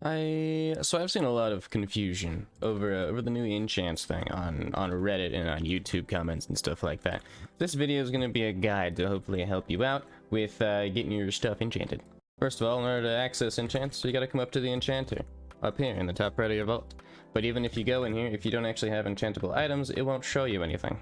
So I've seen a lot of confusion over the new enchants thing on Reddit and on YouTube comments and stuff like that. This video is going to be a guide to hopefully help you out with getting your stuff enchanted. First of all, in order to access enchants, you got to come up to the enchanter up here in the top right of your vault. But even if you go in here, if you don't actually have enchantable items, it won't show you anything.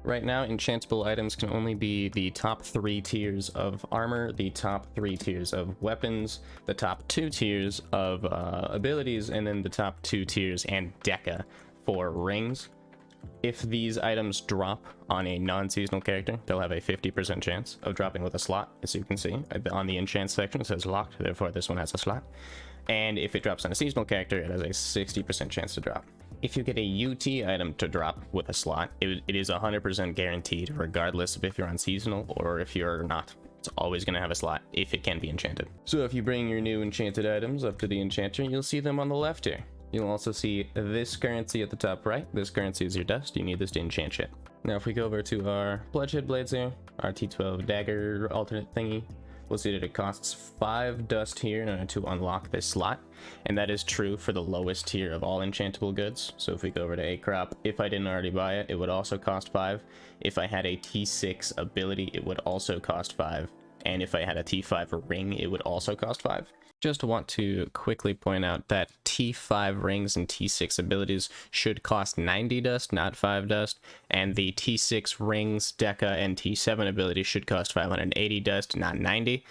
Right now, enchantable items can only be the top 3 tiers of armor, the top 3 tiers of weapons, the top 2 tiers of abilities, and then the top 2 tiers and deca for rings. If these items drop on a non-seasonal character, they'll have a 50% chance of dropping with a slot. As you can see, on the enchant section it says locked, therefore this one has a slot. And if it drops on a seasonal character, it has a 60% chance to drop. If you get a UT item to drop with a slot, it is 100% guaranteed, regardless of if you're on seasonal or if you're not. It's always going to have a slot if it can be enchanted. So if you bring your new enchanted items up to the enchanter, you'll see them on the left here. You'll also see this currency at the top right. This currency is your dust. You need this to enchant shit. Now if we go over to our bloodshed blades here, our T12 dagger alternate thingy, we'll see that it costs 5 dust here in order to unlock this slot, and that is true for the lowest tier of all enchantable goods. So if we go over to A crop, if I didn't already buy it, it would also cost 5. If I had a T6 ability, it would also cost 5, and if I had a T5 ring, it would also cost 5. Just want to quickly point out that T5 rings and T6 abilities should cost 90 dust, not 5 dust, and the T6 rings, deca, and T7 abilities should cost 580 dust, not 90.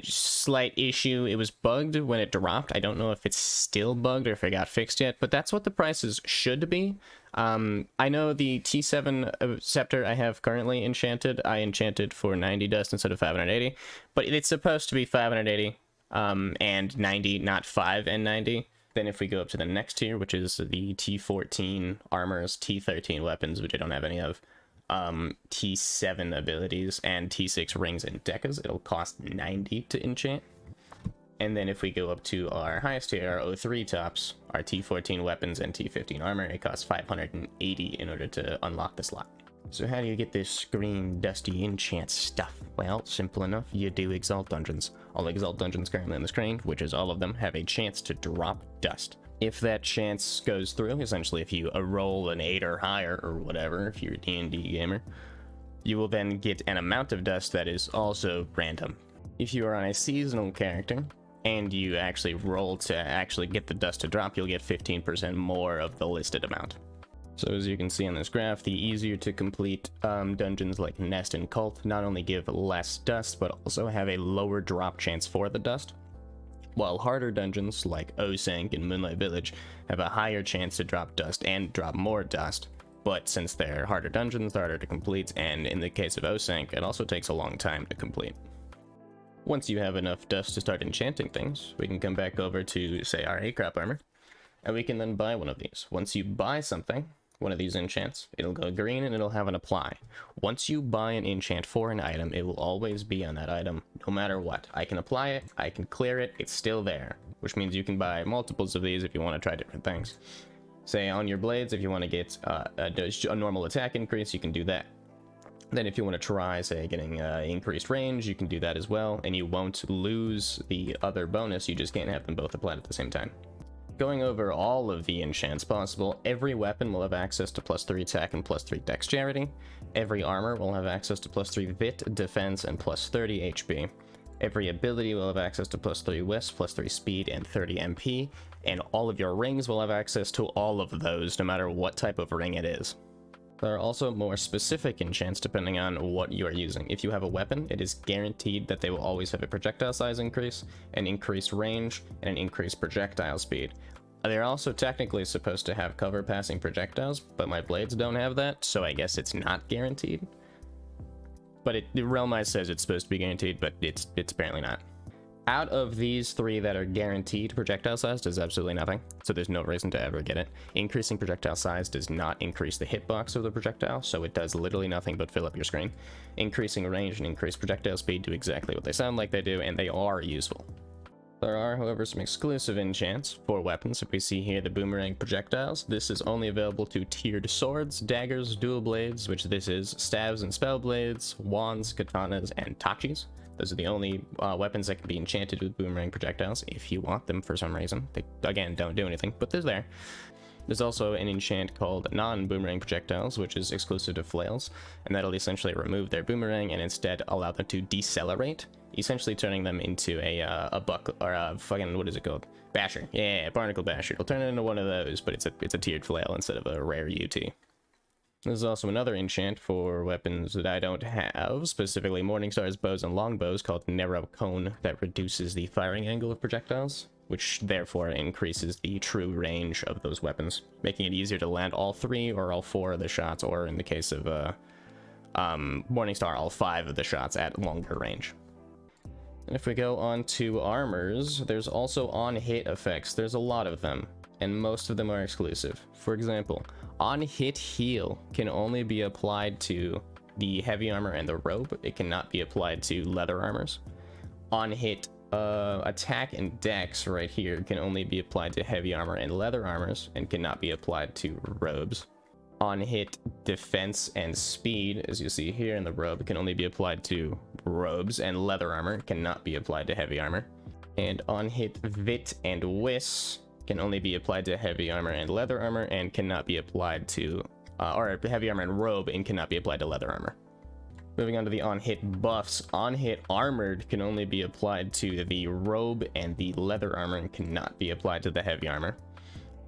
Slight issue, it was bugged when it dropped. I don't know if it's still bugged or if it got fixed yet, but that's what the prices should be. I know the T7 scepter I have currently enchanted, I enchanted for 90 dust instead of 580, but it's supposed to be 580. And 90, not 5 and 90. Then if we go up to the next tier, which is the T14 armors, T13 weapons, which I don't have any of, T7 abilities, and T6 rings and decas, it'll cost 90 to enchant. And then if we go up to our highest tier, our 03 tops, our T14 weapons and T15 armor, it costs 580 in order to unlock the slot. So how do you get this green, dusty enchant stuff? Well, simple enough, you do Exalt dungeons. All Exalt dungeons currently on the screen, which is all of them, have a chance to drop dust. If that chance goes through, essentially if you roll an 8 or higher or whatever, if you're a D&D gamer, you will then get an amount of dust that is also random. If you are on a seasonal character, and you actually roll to actually get the dust to drop, you'll get 15% more of the listed amount. So as you can see on this graph, the easier to complete dungeons like Nest and Cult not only give less dust, but also have a lower drop chance for the dust, while harder dungeons like Osank and Moonlight Village have a higher chance to drop dust and drop more dust. But since they're harder dungeons, they're harder to complete, and in the case of Osank, it also takes a long time to complete. Once you have enough dust to start enchanting things, we can come back over to, say, our A-crop armor, and we can then buy one of these. Once you buy something, one of these enchants, it'll go green and it'll have an apply. Once you buy an enchant for an item, it will always be on that item, no matter what. I can apply it, I can clear it, it's still there, which means you can buy multiples of these if you want to try different things. Say on your blades, if you want to get a normal attack increase, you can do that. Then if you want to try, say, getting increased range, you can do that as well, and you won't lose the other bonus, you just can't have them both applied at the same time. Going over all of the enchants possible, every weapon will have access to +3 attack and +3 dexterity. Every armor will have access to +3 vit, defense, and +30 HP. Every ability will have access to +3 wisp, +3 speed, and 30 MP. And all of your rings will have access to all of those, no matter what type of ring it is. There are also more specific enchants depending on what you are using. If you have a weapon, it is guaranteed that they will always have a projectile size increase, an increased range, and an increased projectile speed. They're also technically supposed to have cover passing projectiles, but my blades don't have that, so I guess it's not guaranteed. But the Realm Eyes says it's supposed to be guaranteed, but it's apparently not. Out of these 3 that are guaranteed, projectile size does absolutely nothing, so there's no reason to ever get it. Increasing projectile size does not increase the hitbox of the projectile, so it does literally nothing but fill up your screen. Increasing range and increased projectile speed do exactly what they sound like they do, and they are useful. There are, however, some exclusive enchants for weapons. If we see here the boomerang projectiles, this is only available to tiered swords, daggers, dual blades, which this is, staves and spell blades, wands, katanas, and tachis. Those are the only weapons that can be enchanted with boomerang projectiles if you want them for some reason. They, again, don't do anything, but they're there. There's also an enchant called non-boomerang projectiles, which is exclusive to flails, and that'll essentially remove their boomerang and instead allow them to decelerate, essentially turning them into a buck, or a fucking, what is it called? Basher. Yeah, barnacle basher. It'll turn it into one of those, but it's a tiered flail instead of a rare UT. There's also another enchant for weapons that I don't have, specifically Morningstar's bows and longbows, called Narrow Cone, that reduces the firing angle of projectiles, which therefore increases the true range of those weapons, making it easier to land all 3 or all 4 of the shots, or in the case of Morningstar, all 5 of the shots at longer range. And if we go on to armors, there's also on-hit effects. There's a lot of them, and most of them are exclusive. For example, on-hit heal can only be applied to the heavy armor and the robe. It cannot be applied to leather armors. On-hit attack and dex right here can only be applied to heavy armor and leather armors and cannot be applied to robes. On-hit defense and speed, as you see here in the robe, can only be applied to robes, and leather armor cannot be applied to heavy armor. And on-hit vit and whis can only be applied to heavy armor and leather armor and cannot be applied to, or heavy armor and robe and cannot be applied to leather armor. Moving on to the on-hit buffs, on-hit armored can only be applied to the robe and the leather armor and cannot be applied to the heavy armor.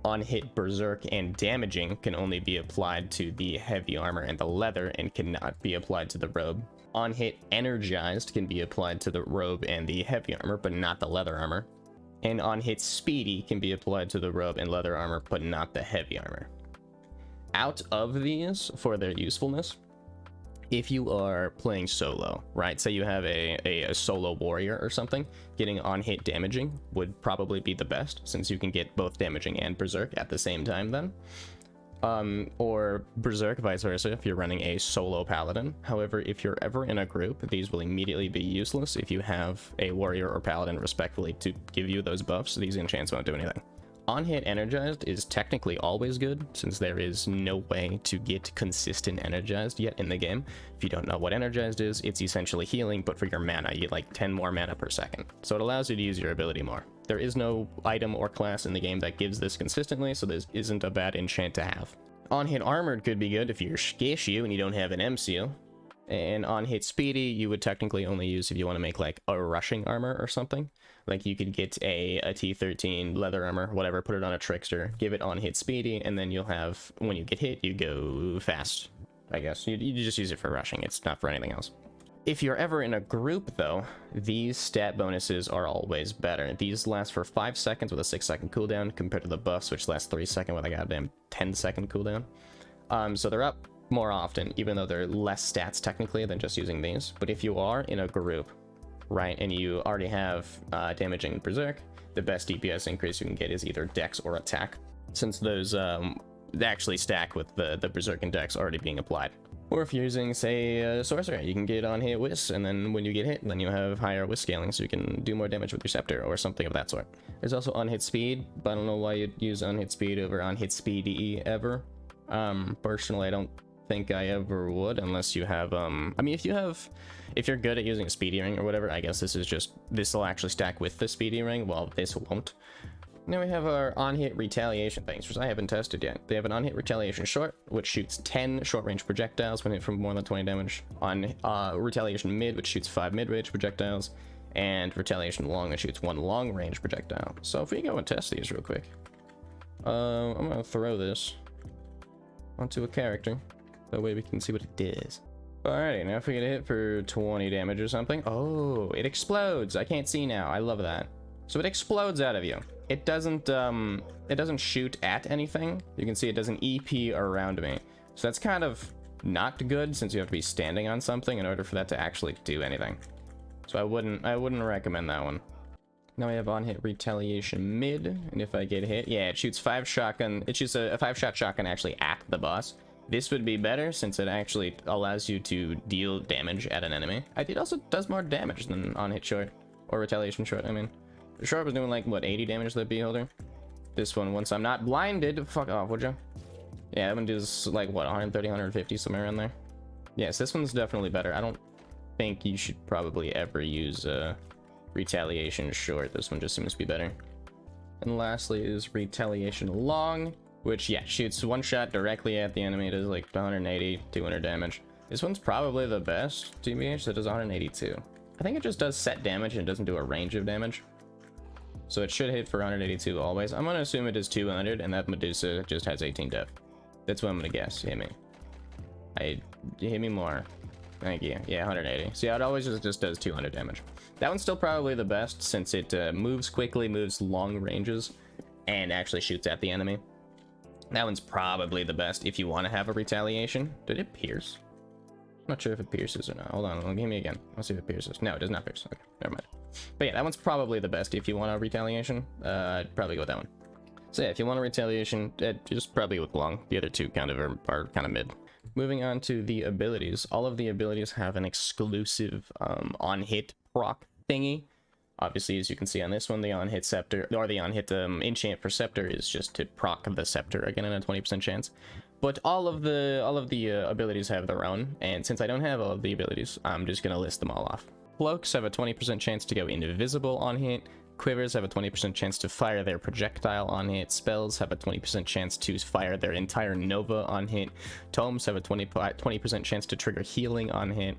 On-hit berserk and damaging can only be applied to the heavy armor and the leather and cannot be applied to the robe. On-hit energized can be applied to the robe and the heavy armor, but not the leather armor. And on-hit speedy can be applied to the robe and leather armor, but not the heavy armor. Out of these, for their usefulness, if you are playing solo, right, say you have a solo warrior or something, getting on-hit damaging would probably be the best, since you can get both damaging and berserk at the same time then. Or berserk vice versa if you're running a solo paladin. However, if you're ever in a group, these will immediately be useless if you have a warrior or paladin respectfully to give you those buffs. These enchants won't do anything. On-hit energized is technically always good, since there is no way to get consistent energized yet in the game. If you don't know what energized is, it's essentially healing, but for your mana. You get like 10 more mana per second. So it allows you to use your ability more. There is no item or class in the game that gives this consistently, so this isn't a bad enchant to have. On-hit armored could be good if you're Skishu and you don't have an MCU. And on-hit speedy, you would technically only use if you want to make like a rushing armor or something. Like you could get a T13 leather armor, whatever, put it on a trickster, give it on-hit speedy, and then you'll have, when you get hit, you go fast, I guess. You just use it for rushing, it's not for anything else. If you're ever in a group, though, these stat bonuses are always better. These last for 5 seconds with a 6-second cooldown, compared to the buffs, which last 3 seconds with a goddamn 10-second cooldown. So they're up more often, even though they're less stats technically than just using these. But if you are in a group, right, and you already have damaging berserk, the best DPS increase you can get is either dex or attack, since those actually stack with the berserk and dex already being applied. Or if you're using, say, sorcerer, you can get on hit whis, and then when you get hit, then you have higher whis scaling, so you can do more damage with your scepter or something of that sort. There's also on hit speed, but I don't know why you'd use on hit speed over on hit speedy ever. Personally, I don't think I ever would, unless you have I mean, if you're good at using a speedy ring or whatever, I guess this will actually stack with the speedy ring, while this won't. Now we have our on-hit retaliation things, which I haven't tested yet. They have an on-hit retaliation short, which shoots 10 short-range projectiles when hit from more than 20 damage. On retaliation mid, which shoots 5 mid-range projectiles, and retaliation long, which shoots 1 long-range projectile. So if we go and test these real quick, I'm gonna throw this onto a character. That way we can see what it does. Alrighty, now if we get a hit for 20 damage or something. Oh, it explodes. I can't see now. I love that. So it explodes out of you. It doesn't shoot at anything. You can see it doesn't EP around me. So that's kind of not good, since you have to be standing on something in order for that to actually do anything. So I wouldn't recommend that one. Now we have on-hit retaliation mid, and if I get hit, yeah, it shoots 5 shotgun. It shoots a 5-shot shotgun actually at the boss. This would be better, since it actually allows you to deal damage at an enemy. It also does more damage than on-hit short, or retaliation short, I mean. The short was doing like, what, 80 damage to the beholder? This one, once I'm not blinded, fuck off, would you? Yeah, that one does like, what, 130, 150, somewhere around there? Yes, this one's definitely better. think you should probably ever use Retaliation short. This one just seems to be better. And lastly is Retaliation long, which, yeah, shoots one shot directly at the enemy. It does like 180, 200 damage. This one's probably the best, TBH, that does 182. I think it just does set damage and doesn't do a range of damage. So it should hit for 182 always. I'm gonna assume it does 200, and that Medusa just has 18 def. That's what I'm gonna guess. Hit me. Hit me more. Thank you. Yeah, 180. See, it always just does 200 damage. That one's still probably the best since it moves quickly, moves long ranges, and actually shoots at the enemy. That one's probably the best if you want to have a Retaliation. Did it pierce? I'm not sure if it pierces or not. Hold on, give me again. Let's see if it pierces. No, it does not pierce. Okay, never mind. But yeah, that one's probably the best if you want a Retaliation. I'd probably go with that one. So yeah, if you want a Retaliation, just probably with long. The other two kind of are kind of mid. Moving on to the abilities. All of the abilities have an exclusive on-hit proc thingy. Obviously, as you can see on this one, the on-hit scepter, or the on-hit enchant for scepter is just to proc the scepter again in a 20% chance. But all of the abilities have their own, and since I don't have all of the abilities, I'm just gonna list them all off. Cloaks have a 20% chance to go invisible on hit. Quivers have a 20% chance to fire their projectile on hit. Spells have a 20% chance to fire their entire Nova on hit. Tomes have a 20% chance to trigger healing on hit.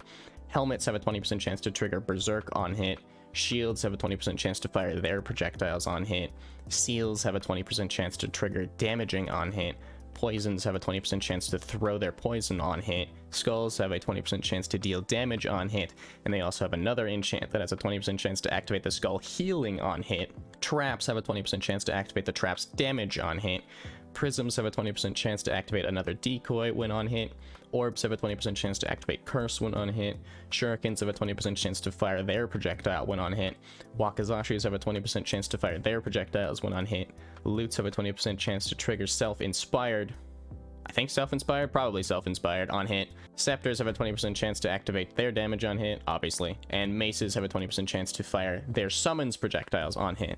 Helmets have a 20% chance to trigger Berserk on hit. Shields have a 20% chance to fire their projectiles on hit. Seals have a 20% chance to trigger damaging on hit. Poisons have a 20% chance to throw their poison on hit. Skulls have a 20% chance to deal damage on hit, and they also have another enchant that has a 20% chance to activate the skull healing on hit. Traps have a 20% chance to activate the trap's damage on hit. Prisms have a 20% chance to activate another decoy when on hit. Orbs have a 20% chance to activate curse when on hit. Shurikens have a 20% chance to fire their projectile when on hit. Wakazashis have a 20% chance to fire their projectiles when on hit. Loots have a 20% chance to trigger self-inspired. I think self-inspired? Probably self-inspired on hit. Scepters have a 20% chance to activate their damage on hit, obviously. And maces have a 20% chance to fire their summons projectiles on hit.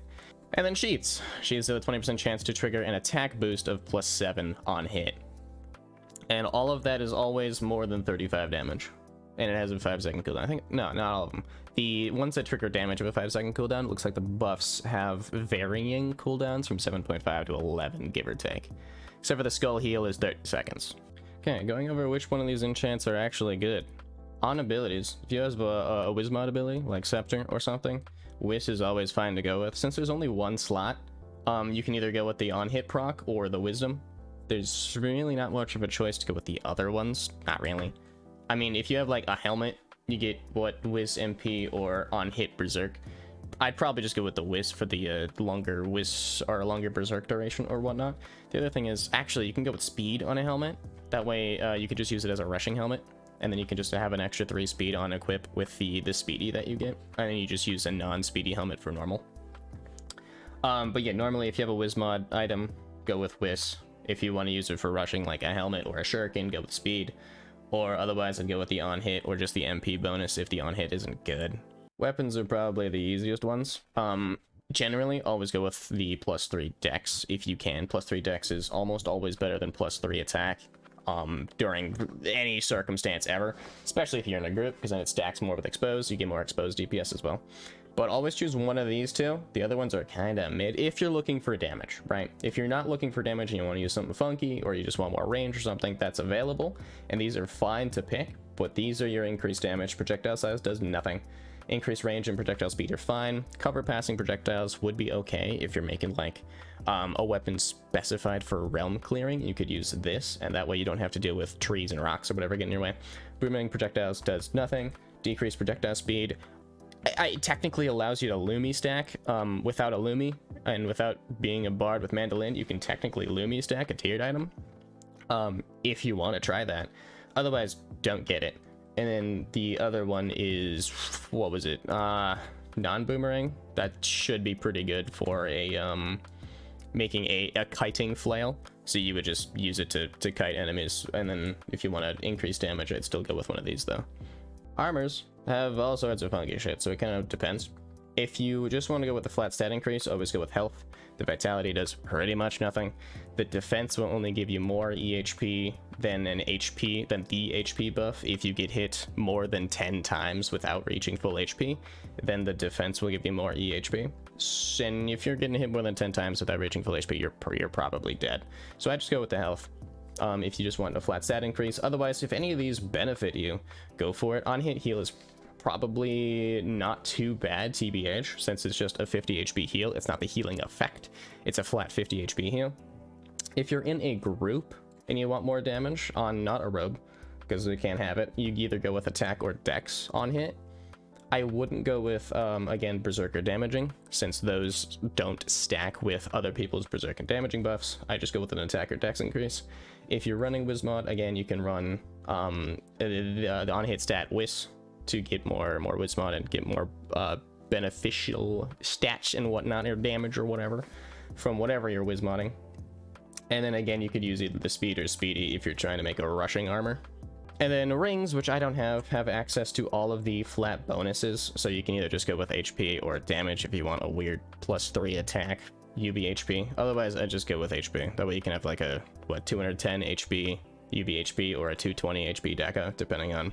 And then sheaths. Sheaths have a 20% chance to trigger an attack boost of +7 on hit. And all of that is always more than 35 damage. And it has a 5-second cooldown. I think, no, not all of them. The ones that trigger damage of a 5-second cooldown, looks like the buffs have varying cooldowns from 7.5 to 11, give or take. Except for the skull heal is 30 seconds. Okay, going over which one of these enchants are actually good. On abilities, if you have a Wismod ability, like Scepter or something, Wish is always fine to go with. Since there's only one slot, you can either go with the on-hit proc or the Wisdom. There's really not much of a choice to go with the other ones. Not really. I mean, if you have like a helmet, you get what Wiz MP or on-hit Berserk. I'd probably just go with the Wiz for the longer Wiz or longer Berserk duration or whatnot. The other thing is, actually, you can go with speed on a helmet. That way, you could just use it as a rushing helmet. And then you can just have an extra 3 speed on equip with the speedy that you get. And then you just use a non-speedy helmet for normal. But yeah, normally if you have a Wismod item, go with Wiz. If you want to use it for rushing like a helmet or a shuriken, go with speed. Or otherwise I'd go with the on-hit or just the MP bonus if the on-hit isn't good. Weapons are probably the easiest ones. Generally, always go with the +3 dex if you can. +3 dex is almost always better than +3 attack. During any circumstance ever, especially if you're in a group, because then it stacks more with exposed, you get more exposed DPS as well. But always choose one of these two. The other ones are kind of mid if you're looking for damage, right? If you're not looking for damage and you want to use something funky, or you just want more range or something, that's available, and these are fine to pick, but these are your increased damage. Projectile size does nothing. Increased range and projectile speed are fine. Cover passing projectiles would be okay if you're making like a weapon specified for realm clearing. You could use this, and that way you don't have to deal with trees and rocks or whatever getting in your way. Boomerang projectiles does nothing. Decreased projectile speed. It technically allows you to Lumi stack without a Lumi, and without being a bard with Mandolin, you can technically Lumi stack a tiered item if you want to try that. Otherwise, don't get it. And then the other one is, what was it? Non-boomerang. That should be pretty good for a making a kiting flail. So you would just use it to kite enemies. And then if you want to increase damage, I'd still go with one of these though. Armors have all sorts of funky shit, so it kind of depends. If you just want to go with the flat stat increase, always go with health. The vitality does pretty much nothing. The defense will only give you more EHP than the HP buff. If you get hit more than 10 times without reaching full HP, then the defense will give you more EHP. And if you're getting hit more than 10 times without reaching full HP, you're probably dead. So I just go with the health. If you just want a flat stat increase. Otherwise, if any of these benefit you, go for it. On hit heal is probably not too bad, TBH, since it's just a 50 HP heal. It's not the healing effect, it's a flat 50 HP heal. If you're in a group and you want more damage on not a rogue, because we can't have it, you either go with attack or dex on hit. I wouldn't go with, again, berserker damaging, since those don't stack with other people's berserker damaging buffs. I just go with an attack or dex increase. If you're running Wizmod, again, you can run the on-hit stat Wiz to get more Wizmod and get more beneficial stats and whatnot, or damage or whatever, from whatever you're Wizmodding. And then again, you could use either the speed or speedy if you're trying to make a rushing armor. And then rings, which I don't have access to all of the flat bonuses, so you can either just go with HP or damage if you want a weird +3 attack UB HP. Otherwise, I just go with HP. That way you can have like a, 210 HP UB HP or a 220 HP Deca, depending on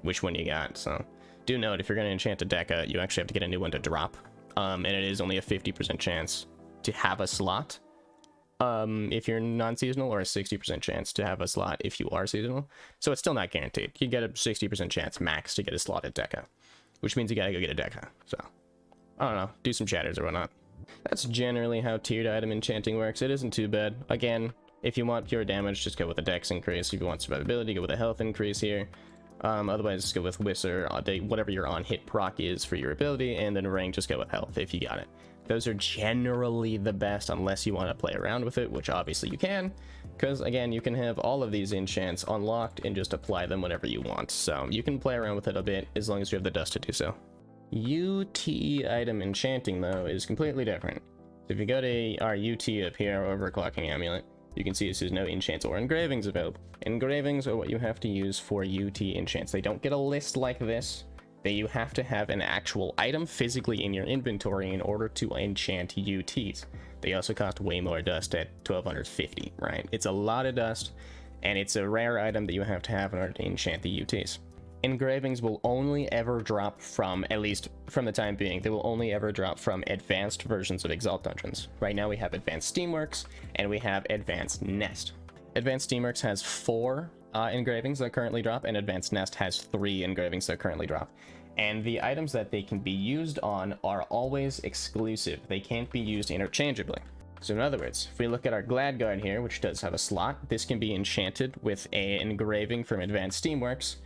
which one you got. So do note, if you're going to enchant a Deca, you actually have to get a new one to drop. And it is only a 50% chance to have a slot if you're non-seasonal, or a 60% chance to have a slot if you are seasonal. So it's still not guaranteed. You get a 60% chance max to get a slotted Deca, which means you gotta go get a Deca. So I don't know, do some shatters or whatnot. That's generally how tiered item enchanting works. It isn't too bad. Again, if you want pure damage, just go with a dex increase. If you want survivability, go with a health increase here. Otherwise, just go with Whisper, whatever your on hit proc is for your ability, and then ring, just go with health if you got it. Those are generally the best, unless you want to play around with it, which obviously you can, because again, you can have all of these enchants unlocked and just apply them whenever you want. So you can play around with it a bit as long as you have the dust to do so. UT item enchanting, though, is completely different. So if you go to our UT up here, overclocking amulet, you can see it says no enchants or engravings available. Engravings are what you have to use for UT enchants. They don't get a list like this. You have to have an actual item physically in your inventory in order to enchant UTs. They also cost way more dust at 1250, right? It's a lot of dust, and it's a rare item that you have to have in order to enchant the UTs. Engravings will only ever drop from, at least from the time being, they will only ever drop from advanced versions of Exalt dungeons. Right now we have Advanced Steamworks, and we have Advanced Nest. Advanced Steamworks has 4 engravings that currently drop, and Advanced Nest has 3 engravings that currently drop. And the items that they can be used on are always exclusive. They can't be used interchangeably. So in other words, if we look at our Gladguard here, which does have a slot, this can be enchanted with an engraving from Advanced Steamworks,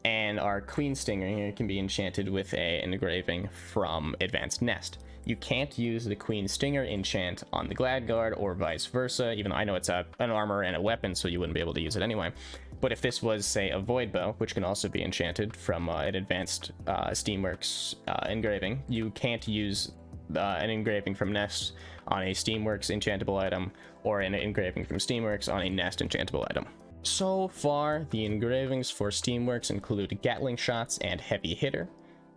and our Queen Stinger here can be enchanted with an engraving from Advanced Nest. You can't use the Queen Stinger enchant on the Gladguard or vice versa, even though I know it's an armor and a weapon, so you wouldn't be able to use it anyway. But if this was, say, a Void Bow, which can also be enchanted from an Advanced Steamworks engraving, you can't use an engraving from Nest on a Steamworks enchantable item, or an engraving from Steamworks on a Nest enchantable item. So far, the engravings for Steamworks include Gatling Shots and Heavy Hitter.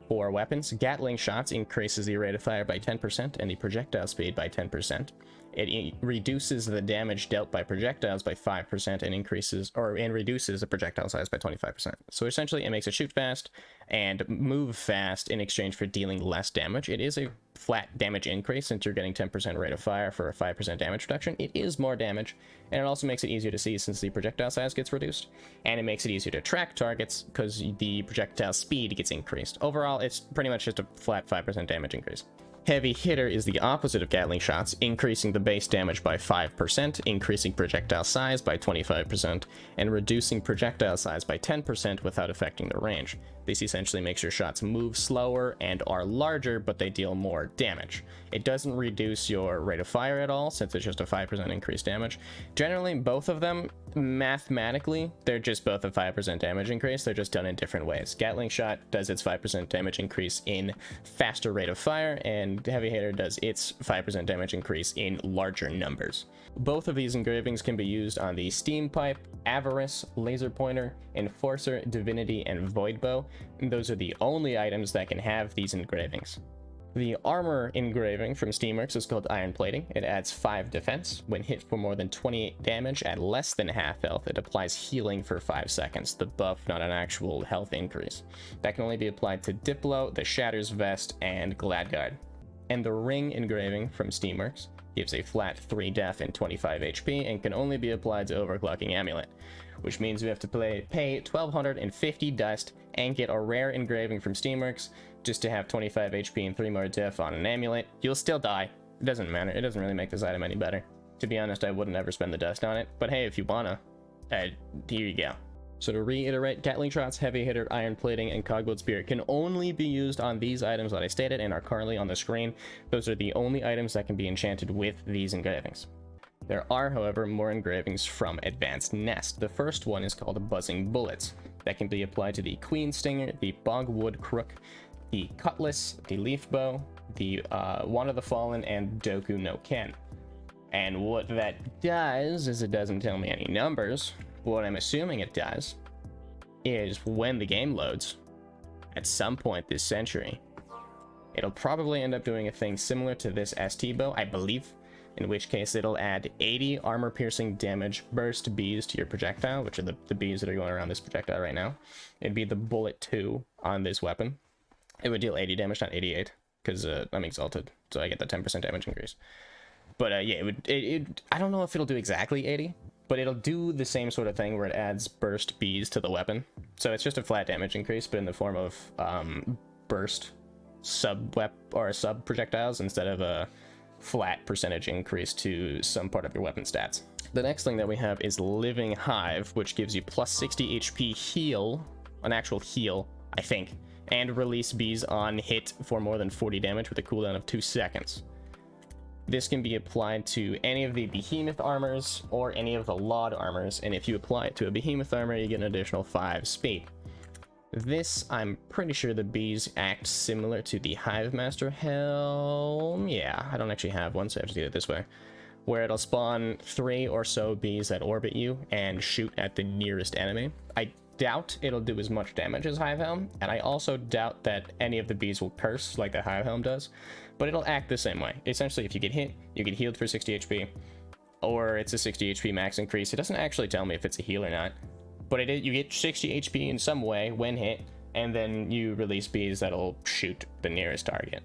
For weapons, Gatling Shots increases the rate of fire by 10% and the projectile speed by 10%. It reduces the damage dealt by projectiles by 5% and reduces the projectile size by 25%. So essentially, it makes it shoot fast and move fast in exchange for dealing less damage. It is a flat damage increase since you're getting 10% rate of fire for a 5% damage reduction. It is more damage, and it also makes it easier to see since the projectile size gets reduced, and it makes it easier to track targets because the projectile speed gets increased. Overall, it's pretty much just a flat 5% damage increase. Heavy Hitter is the opposite of Gatling Shots, increasing the base damage by 5%, increasing projectile size by 25%, and reducing projectile size by 10% without affecting the range. This essentially makes your shots move slower and are larger, but they deal more damage. It doesn't reduce your rate of fire at all, since it's just a 5% increased damage. Generally, both of them, mathematically, they're just both a 5% damage increase. They're just done in different ways. Gatling Shot does its 5% damage increase in faster rate of fire, and Heavy Hitter does its 5% damage increase in larger numbers. Both of these engravings can be used on the Steam Pipe, Avarice, Laser Pointer, Enforcer, Divinity, and Void Bow. And those are the only items that can have these engravings. The armor engraving from Steamworks is called Iron Plating. It adds 5 defense. When hit for more than 28 damage at less than half health, it applies healing for 5 seconds. The buff, not an actual health increase. That can only be applied to Diplo, the Shatter's Vest, and Gladguard. And the ring engraving from Steamworks gives a flat 3 def and 25 HP and can only be applied to Overclocking Amulet, which means we have to pay 1250 dust and get a rare engraving from Steamworks just to have 25 HP and 3 more def on an amulet. You'll still die. It doesn't matter. It doesn't really make this item any better. To be honest, I wouldn't ever spend the dust on it, but hey, if you wanna, here you go. So to reiterate, Gatling Shots, Heavy Hitter, Iron Plating, and Cogwood Spirit can only be used on these items that I stated and are currently on the screen. Those are the only items that can be enchanted with these engravings. There are, however, more engravings from Advanced Nest. The first one is called Buzzing Bullets. That can be applied to the Queen Stinger, the Bogwood Crook, the Cutlass, the Leaf Bow, the Wand of the Fallen, and Doku no Ken. And what that does is it doesn't tell me any numbers. What I'm assuming it does is when the game loads, at some point this century, it'll probably end up doing a thing similar to this ST bow, I believe, in which case it'll add 80 armor-piercing damage burst bees to your projectile, which are the bees that are going around this projectile right now. It'd be the bullet 2 on this weapon. It would deal 80 damage, not 88, because I'm exalted, so I get the 10% damage increase. But yeah, I don't know if it'll do exactly 80, but it'll do the same sort of thing where it adds burst bees to the weapon. So it's just a flat damage increase, but in the form of burst sub projectiles instead of a flat percentage increase to some part of your weapon stats. The next thing that we have is Living Hive, which gives you plus 60 HP heal, an actual heal, I think, and release bees on hit for more than 40 damage with a cooldown of 2 seconds. This can be applied to any of the Behemoth armors or any of the Laud armors, and if you apply it to a Behemoth armor, you get an additional 5 speed. This, I'm pretty sure the bees act similar to the Hive Master Helm. Yeah, I don't actually have one, so I have to do it this way. Where it'll spawn 3 or so bees that orbit you and shoot at the nearest enemy. I doubt it'll do as much damage as Hive Helm, and I also doubt that any of the bees will curse like the Hive Helm does, but it'll act the same way. Essentially, if you get hit, you get healed for 60 HP, or it's a 60 HP max increase. It doesn't actually tell me if it's a heal or not, but you get 60 HP in some way when hit, and then you release bees that'll shoot the nearest target.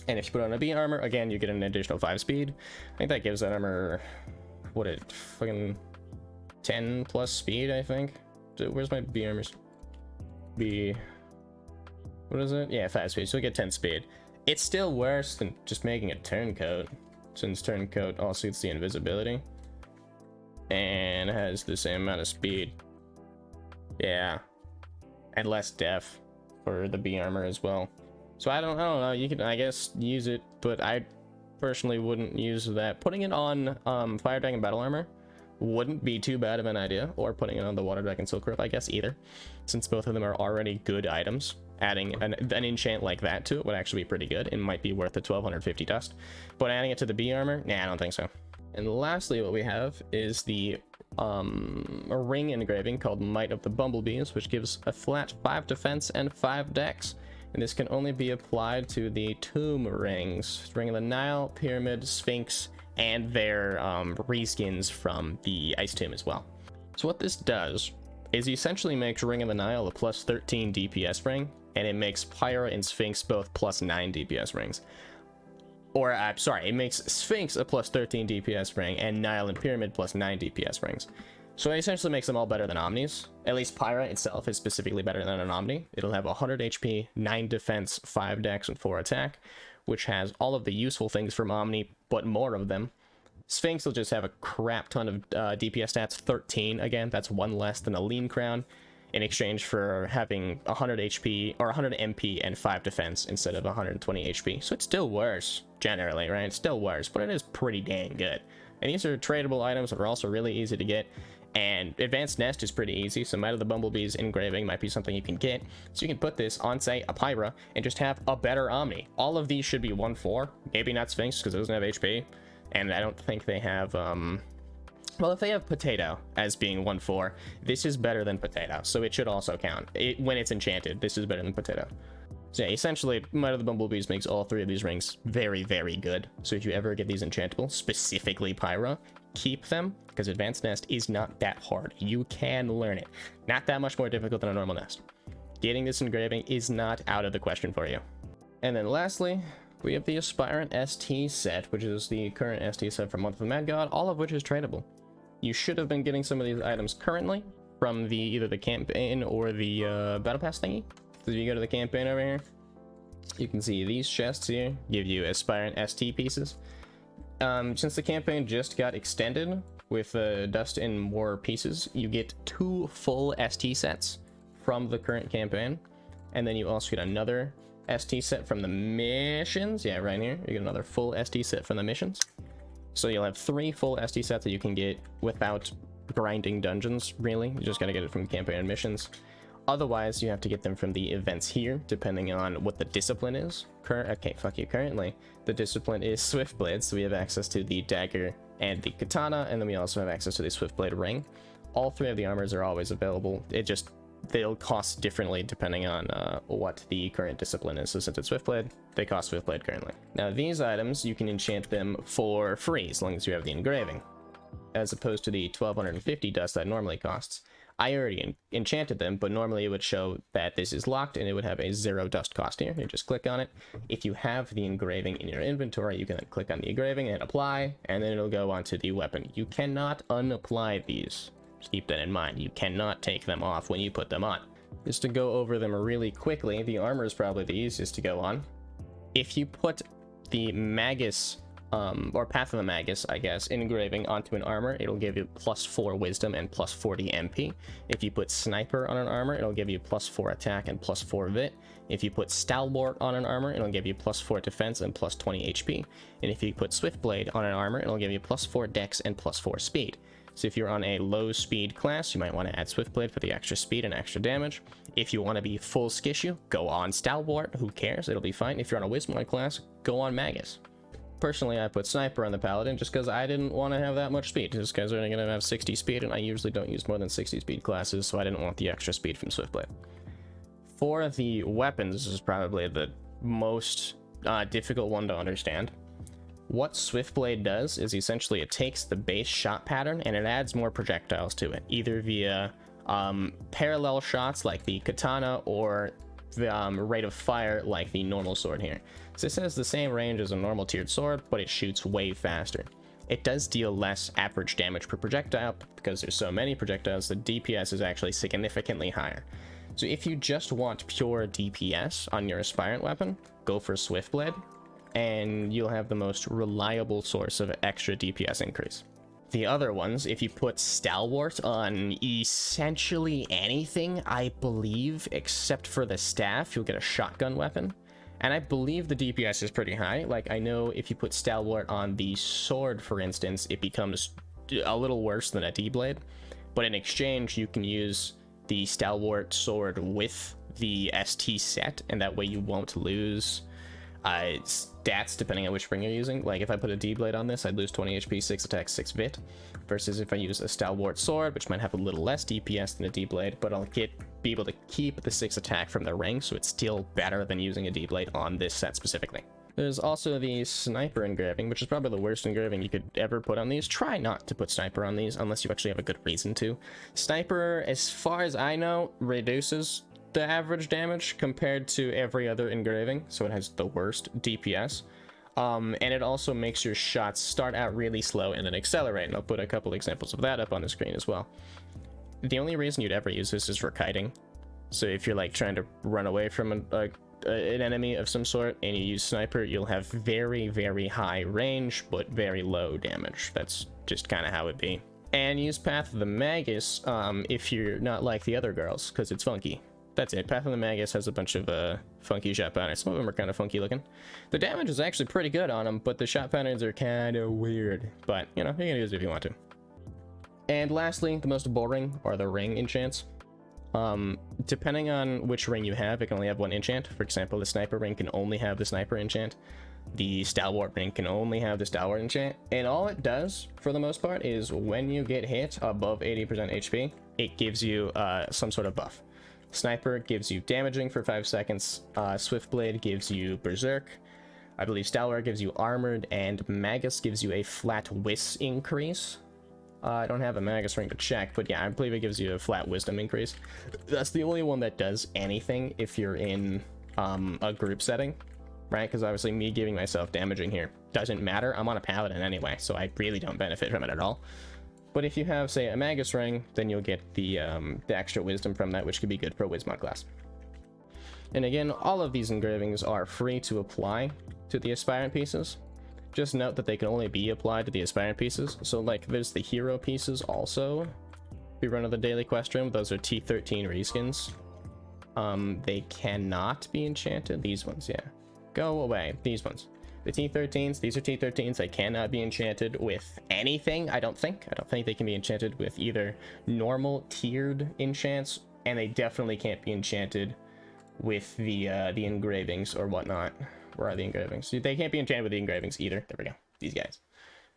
And if you put on a bee armor, again, you get an additional 5 speed. I think that gives that armor, fucking 10 plus speed, I think. Where's my bee armors? What is it? Yeah, 5 speed, so we get 10 speed. It's still worse than just making a turncoat, since turncoat all suits the invisibility and has the same amount of speed. Yeah, and less def for the bee armor as well. So I don't know, you can, I guess, use it, but I personally wouldn't use that. Putting it on Fire Dragon Battle Armor wouldn't be too bad of an idea, or putting it on the Water Dragon Silk Rope, I guess, either, since both of them are already good items. Adding an enchant like that to it would actually be pretty good and might be worth the 1250 dust, but adding it to the bee armor, nah, I don't think so. And lastly, what we have is the a ring engraving called Might of the Bumblebees, which gives a flat 5 defense and 5 dex, and this can only be applied to the tomb rings, Ring of the Nile, Pyramid, Sphinx, and their reskins from the Ice Tomb as well. So what this does is he essentially makes Ring of the Nile a plus 13 DPS ring, and it makes Pyra and Sphinx both plus 9 DPS rings. Or, sorry, it makes Sphinx a plus 13 DPS ring, and Nile and Pyramid plus 9 DPS rings. So it essentially makes them all better than Omnis. At least Pyra itself is specifically better than an Omni. It'll have 100 HP, 9 defense, 5 dex, and 4 attack, which has all of the useful things from Omni, but more of them. Sphinx will just have a crap ton of DPS stats, 13, again, that's 1 less than a Lean Crown, in exchange for having 100 HP, or 100 MP and 5 defense instead of 120 HP. So it's still worse, generally, right? It's still worse, but it is pretty dang good. And these are tradable items that are also really easy to get, and Advanced Nest is pretty easy, so Might of the Bumblebees engraving might be something you can get. So you can put this on, say, a Pyra, and just have a better Omni. All of these should be 1-4, maybe not Sphinx, because it doesn't have HP. And I don't think they have, well, if they have Potato as being 1-4, this is better than Potato, so it should also count. When it's enchanted, this is better than Potato. So yeah, essentially, Might of the Bumblebees makes all three of these rings very, very good. So if you ever get these enchantable, specifically Pyra, keep them, because Advanced Nest is not that hard. You can learn it. Not that much more difficult than a normal nest. Getting this engraving is not out of the question for you. And then lastly, we have the Aspirant ST set, which is the current ST set from Month of the Mad God, all of which is tradable. You should have been getting some of these items currently from either the campaign or the Battle Pass thingy. So if you go to the campaign over here, you can see these chests here give you Aspirant ST pieces. Since the campaign just got extended with Dust and War pieces, you get 2 full ST sets from the current campaign, and then you also get another ST set from the missions. Yeah, right here, you get another full ST set from the missions. So you'll have 3 full ST sets that you can get without grinding dungeons, really. You just gotta get it from campaign and missions. Otherwise, you have to get them from the events here, depending on what the discipline is. Currently, the discipline is Swiftblade, so we have access to the dagger and the katana, and then we also have access to the Swiftblade ring. All 3 of the armors are always available. They'll cost differently depending on what the current discipline is. So since it's Swiftblade, they cost Swiftblade currently. Now these items, you can enchant them for free, as long as you have the engraving, as opposed to the 1250 dust that normally costs. I already enchanted them, but normally it would show that this is locked and it would have a 0 dust cost here. You just click on it. If you have the engraving in your inventory, you can then click on the engraving and apply, and then it'll go onto the weapon. You cannot unapply these. Just keep that in mind. You cannot take them off when you put them on. Just to go over them really quickly, the armor is probably the easiest to go on. If you put the Magus or Path of the Magus, I guess, engraving onto an armor, it'll give you +4 wisdom and +40 MP. If you put Sniper on an armor, it'll give you +4 attack and +4 vit. If you put Stalwart on an armor, it'll give you +4 defense and +20 HP. And if you put Swiftblade on an armor, it'll give you +4 dex and +4 speed. So if you're on a low speed class, you might want to add Swiftblade for the extra speed and extra damage. If you want to be full skishu, go on Stalwart, who cares, it'll be fine. If you're on a Wismore class, go on Magus. Personally, I put Sniper on the Paladin just because I didn't want to have that much speed. This guy's only going to have 60 speed, and I usually don't use more than 60 speed classes, so I didn't want the extra speed from Swiftblade. For the weapons, this is probably the most difficult one to understand. What Swiftblade does is essentially it takes the base shot pattern and it adds more projectiles to it, either via parallel shots like the katana or the rate of fire like the normal sword here. So this has the same range as a normal tiered sword, but it shoots way faster. It does deal less average damage per projectile because there's so many projectiles. The DPS is actually significantly higher. So if you just want pure DPS on your Aspirant weapon, go for Swiftblade, and you'll have the most reliable source of extra DPS increase. The other ones, if you put Stalwart on essentially anything, I believe, except for the staff, you'll get a shotgun weapon. And I believe the DPS is pretty high. Like, I know if you put Stalwart on the sword, for instance, it becomes a little worse than a D-blade. But in exchange, you can use the Stalwart sword with the ST set, and that way you won't lose stats depending on which ring you're using. Like if I put a D-blade on this, I'd lose 20 HP, 6 attack, 6 vit, versus if I use a Stalwart sword, which might have a little less DPS than a D-blade, but I'll be able to keep the 6 attack from the ring, so it's still better than using a D-blade on this set specifically. There's also the Sniper engraving, which is probably the worst engraving you could ever put on these. Try not to put Sniper on these unless you actually have a good reason to. Sniper, as far as I know, reduces the average damage compared to every other engraving, so it has the worst DPS. And it also makes your shots start out really slow and then accelerate, and I'll put a couple examples of that up on the screen as well. The only reason you'd ever use this is for kiting. So if you're like trying to run away from an enemy of some sort and you use Sniper, you'll have very, very high range but very low damage. That's just kind of how it be. And use Path of the Magus if you're not like the other girls, because it's funky. That's it. Path of the Magus has a bunch of funky shot patterns. Some of them are kind of funky looking. The damage is actually pretty good on them, but the shot patterns are kind of weird. But, you know, you can use it if you want to. And lastly, the most boring are the ring enchants. Depending on which ring you have, it can only have one enchant. For example, the Sniper ring can only have the Sniper enchant. The Stalwart ring can only have the Stalwart enchant. And all it does, for the most part, is when you get hit above 80% HP, it gives you some sort of buff. Sniper gives you damaging for 5 seconds. Swift Blade gives you Berserk. I believe Stalwart gives you Armored, and Magus gives you a flat Whis increase. I don't have a Magus ring to check, but yeah, I believe it gives you a flat Wisdom increase. That's the only one that does anything if you're in a group setting, right? Because obviously me giving myself damaging here doesn't matter. I'm on a Paladin anyway, so I really don't benefit from it at all. But if you have, say, a Magus ring, then you'll get the extra Wisdom from that, which could be good for a Wismod class. And again, all of these engravings are free to apply to the Aspirant pieces. Just note that they can only be applied to the Aspirant pieces. So, like, there's the hero pieces also. We run of the daily quest room. Those are T13 reskins. They cannot be enchanted. These ones, yeah. Go away. These ones. The T13s, these are T13s. They cannot be enchanted with anything, I don't think. I don't think they can be enchanted with either normal tiered enchants, and they definitely can't be enchanted with the engravings or whatnot. Where are the engravings? They can't be enchanted with the engravings either. There we go. These guys.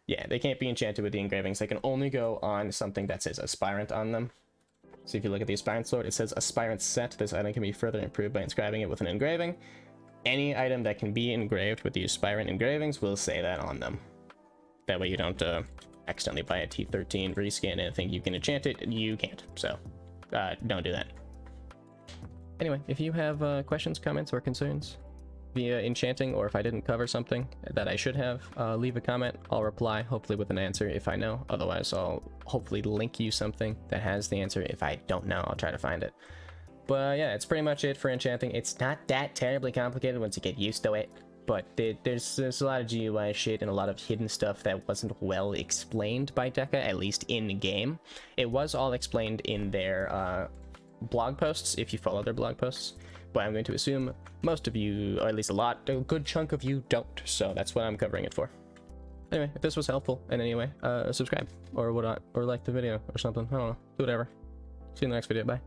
Yeah, they can't be enchanted with the engravings. They can only go on something that says Aspirant on them. So if you look at the Aspirant sword, it says Aspirant set. This item can be further improved by inscribing it with an engraving. Any item that can be engraved with the Aspirant engravings will say that on them. That way you don't accidentally buy a T13 reskin and think you can enchant it. You can't. So don't do that. Anyway, if you have questions, comments, or concerns via enchanting, or if I didn't cover something that I should have, leave a comment. I'll reply, hopefully with an answer if I know. Otherwise, I'll hopefully link you something that has the answer. If I don't know, I'll try to find it. But yeah, it's pretty much it for enchanting. It's not that terribly complicated once you get used to it. But there's a lot of GUI shit and a lot of hidden stuff that wasn't well explained by Deca, at least in the game. It was all explained in their blog posts, if you follow their blog posts. But I'm going to assume most of you, or at least a good chunk of you, don't. So that's what I'm covering it for. Anyway, if this was helpful in any way, subscribe or whatnot, or like the video or something. I don't know. Do whatever. See you in the next video. Bye.